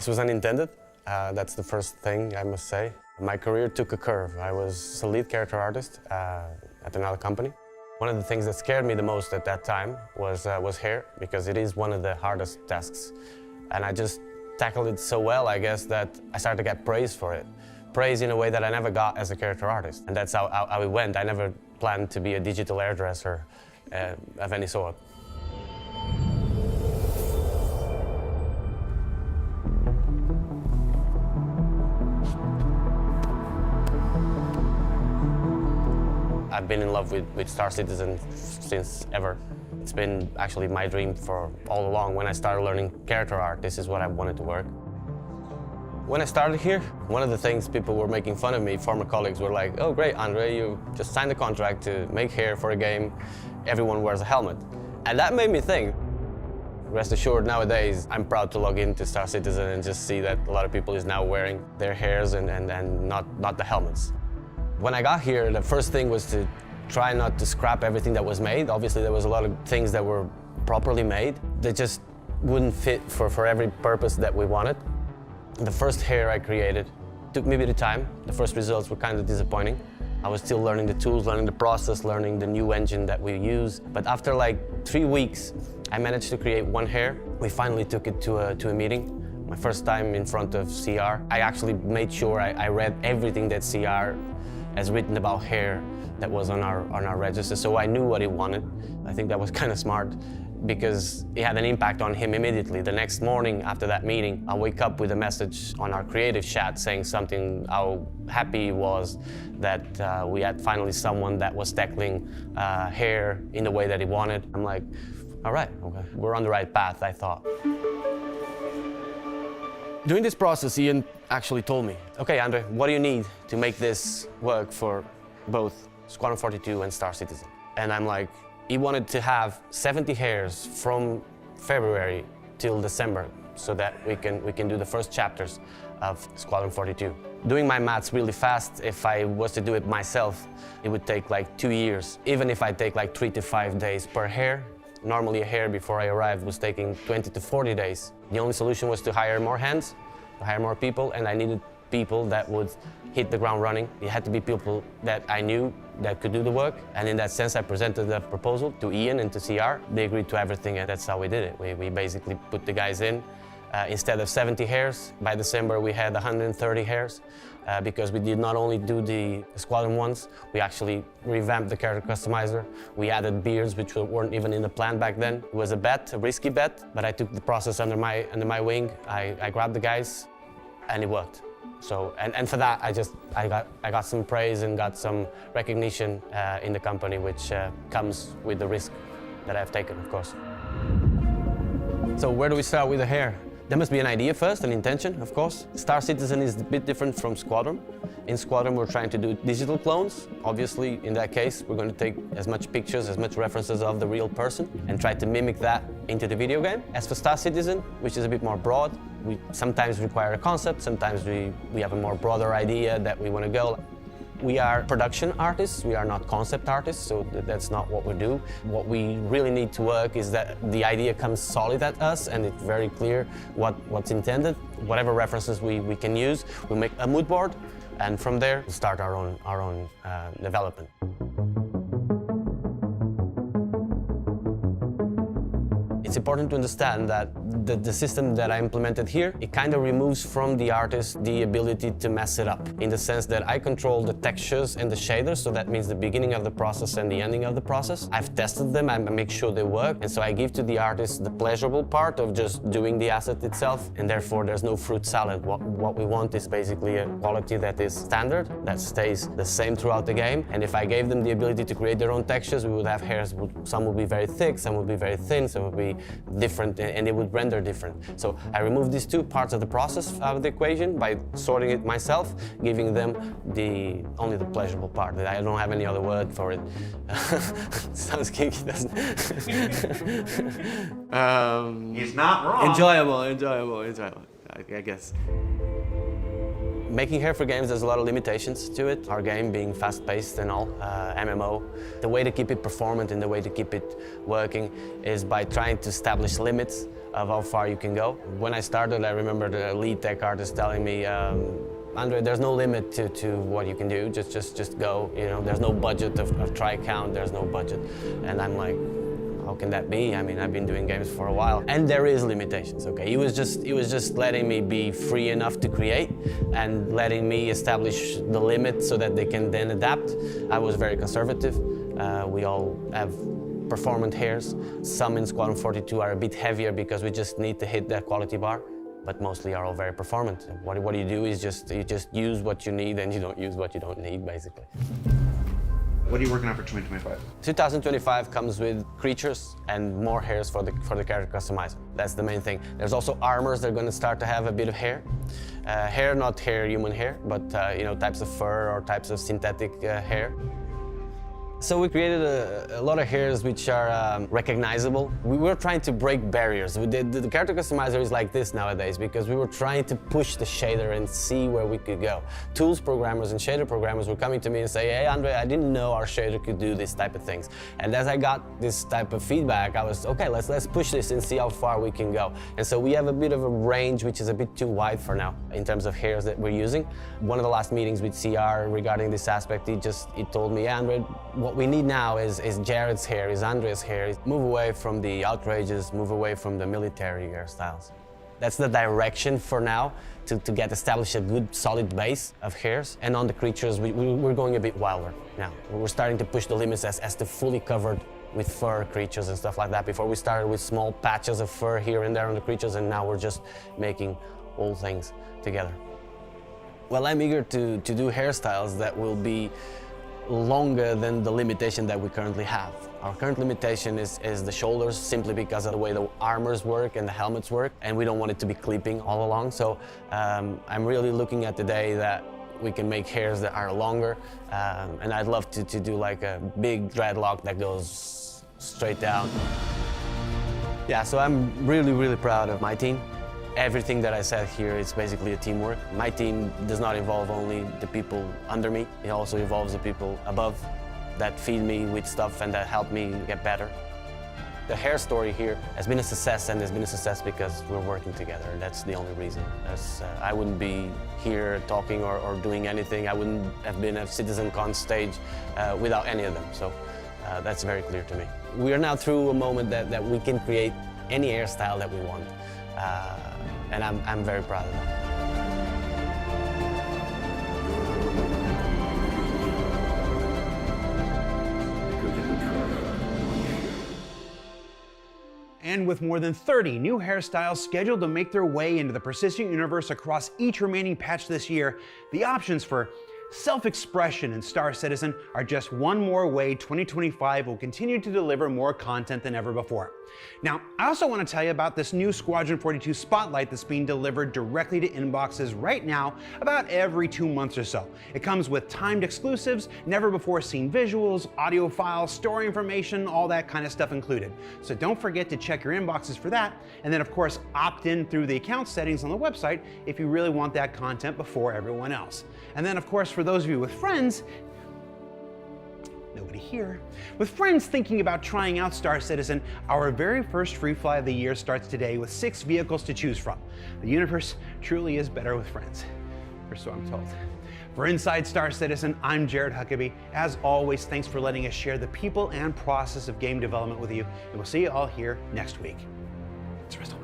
This was unintended. That's the first thing I must say. My career took a curve. I was a lead character artist at another company. One of the things that scared me the most at that time was hair, because it is one of the hardest tasks. And I just tackled it so well, I guess, that I started to get praise for it. Praise in a way that I never got as a character artist. And that's how it went. I never planned to be a digital hairdresser of any sort. I've been in love with Star Citizen since ever. It's been actually my dream for all along. When I started learning character art, this is what I wanted to work. When I started here, one of the things people were making fun of me, former colleagues were like, "Oh great, Andre, you just signed a contract to make hair for a game. Everyone wears a helmet." And that made me think. Rest assured, nowadays, I'm proud to log into Star Citizen and just see that a lot of people is now wearing their hairs and not the helmets. When I got here, the first thing was to try not to scrap everything that was made. Obviously, there was a lot of things that were properly made that just wouldn't fit for every purpose that we wanted. The first hair I created took me a bit of time. The first results were kind of disappointing. I was still learning the tools, learning the process, learning the new engine that we use. But after like 3 weeks, I managed to create one hair. We finally took it to a meeting. My first time in front of CR. I actually made sure I read everything that CR has written about hair that was on our register, so I knew what he wanted. I think that was kind of smart because it had an impact on him immediately. The next morning after that meeting, I wake up with a message on our creative chat saying something, how happy he was that we had finally someone that was tackling hair in the way that he wanted. I'm like, all right, okay, we're on the right path, I thought. During this process, Ian actually told me, okay, Andre, what do you need to make this work for both Squadron 42 and Star Citizen? And I'm like, he wanted to have 70 hairs from February till December so that we can do the first chapters of Squadron 42. Doing my maths really fast, if I was to do it myself, it would take like 2 years. Even if I take like 3 to 5 days per hair, normally a hair before I arrived was taking 20 to 40 days. The only solution was to hire more hands, to hire more people, and I needed people that would hit the ground running. It had to be people that I knew that could do the work. And in that sense, I presented the proposal to Ian and to CR. They agreed to everything, and that's how we did it. We basically put the guys in. Instead of 70 hairs, by December we had 130 hairs. Because we did not only do the squadron ones, we actually revamped the character customizer. We added beards, which weren't even in the plan back then. It was a bet, a risky bet, but I took the process under my wing. I grabbed the guys, and it worked. So, and for that, I got some praise and got some recognition in the company, which comes with the risk that I've taken, of course. So where do we start with the hair? There must be an idea first, an intention, of course. Star Citizen is a bit different from Squadron. In Squadron, we're trying to do digital clones. Obviously, in that case, we're going to take as much pictures, as much references of the real person and try to mimic that into the video game. As for Star Citizen, which is a bit more broad, we sometimes require a concept, sometimes we have a more broader idea that we want to go. We are production artists, we are not concept artists, so that's not what we do. What we really need to work is that the idea comes solid at us and it's very clear what's intended. Whatever references we can use, we make a mood board, and from there, we start our own development. It's important to understand that the system that I implemented here, it kind of removes from the artist the ability to mess it up, in the sense that I control the textures and the shaders, so that means the beginning of the process and the ending of the process. I've tested them, I make sure they work, and so I give to the artist the pleasurable part of just doing the asset itself, and therefore there's no fruit salad. What we want is basically a quality that is standard, that stays the same throughout the game, and if I gave them the ability to create their own textures, we would have hairs, some would be very thick, some would be very thin, some would be different, and they would render different. So I removed these two parts of the process out of the equation by sorting it myself, giving them only the pleasurable part. I don't have any other word for it. Sounds kinky, doesn't it? He's not wrong. Enjoyable, I guess. Making hair for games, there's a lot of limitations to it. Our game being fast-paced and all, MMO. The way to keep it performant and the way to keep it working is by trying to establish limits of how far you can go. When I started, I remember the lead tech artist telling me, Andre, there's no limit to what you can do. Just go. You know, there's no budget of try count. There's no budget, and I'm like, how can that be? I mean, I've been doing games for a while, and there is limitations. Okay, he was just letting me be free enough to create, and letting me establish the limit so that they can then adapt. I was very conservative. We all have performant hairs. Some in Squadron 42 are a bit heavier because we just need to hit that quality bar, but mostly are all very performant. What you do is you just use what you need and you don't use what you don't need, basically. What are you working on for 2025? 2025 comes with creatures and more hairs for the character customizer. That's the main thing. There's also armors that are going to start to have a bit of hair. Hair, not hair, human hair, but you know, types of fur or types of synthetic hair. So we created a lot of hairs which are recognizable. We were trying to break barriers. The character customizer is like this nowadays because we were trying to push the shader and see where we could go. Tools programmers and shader programmers were coming to me and say, hey Andre, I didn't know our shader could do this type of things. And as I got this type of feedback, I was, okay, let's push this and see how far we can go. And so we have a bit of a range which is a bit too wide for now in terms of hairs that we're using. One of the last meetings with CR regarding this aspect, he told me, Andre, what we need now is Jared's hair, is Andre's hair. Move away from the outrageous, move away from the military hairstyles. That's the direction for now, to get established a good solid base of hairs. And on the creatures, we're going a bit wilder now. We're starting to push the limits as to fully covered with fur creatures and stuff like that. Before we started with small patches of fur here and there on the creatures, and now we're just making all things together. Well, I'm eager to do hairstyles that will be longer than the limitation that we currently have. Our current limitation is the shoulders, simply because of the way the armors work and the helmets work, and we don't want it to be clipping all along. So I'm really looking at the day that we can make hairs that are longer, and I'd love to do like a big dreadlock that goes straight down. Yeah, so I'm really proud of my team. Everything that I said here is basically a teamwork. My team does not involve only the people under me, it also involves the people above that feed me with stuff and that help me get better. The hair story here has been a success, and has been a success because we're working together. That's the only reason. I wouldn't be here talking or doing anything. I wouldn't have been at CitizenCon stage without any of them. So that's very clear to me. We are now through a moment that we can create any hairstyle that we want. And I'm very proud of that. And with more than 30 new hairstyles scheduled to make their way into the persistent universe across each remaining patch this year, the options for self-expression in Star Citizen are just one more way 2025 will continue to deliver more content than ever before. Now, I also want to tell you about this new Squadron 42 Spotlight that's being delivered directly to inboxes right now about every 2 months or so. It comes with timed exclusives, never before seen visuals, audio files, story information, all that kind of stuff included. So don't forget to check your inboxes for that, and then of course opt in through the account settings on the website if you really want that content before everyone else. And then of course for those of you with friends, nobody here, with friends thinking about trying out Star Citizen, our very first free fly of the year starts today with 6 vehicles to choose from. The universe truly is better with friends, or so I'm told. For Inside Star Citizen, I'm Jared Huckabee. As always, thanks for letting us share the people and process of game development with you, and we'll see you all here next week. It's Crystal.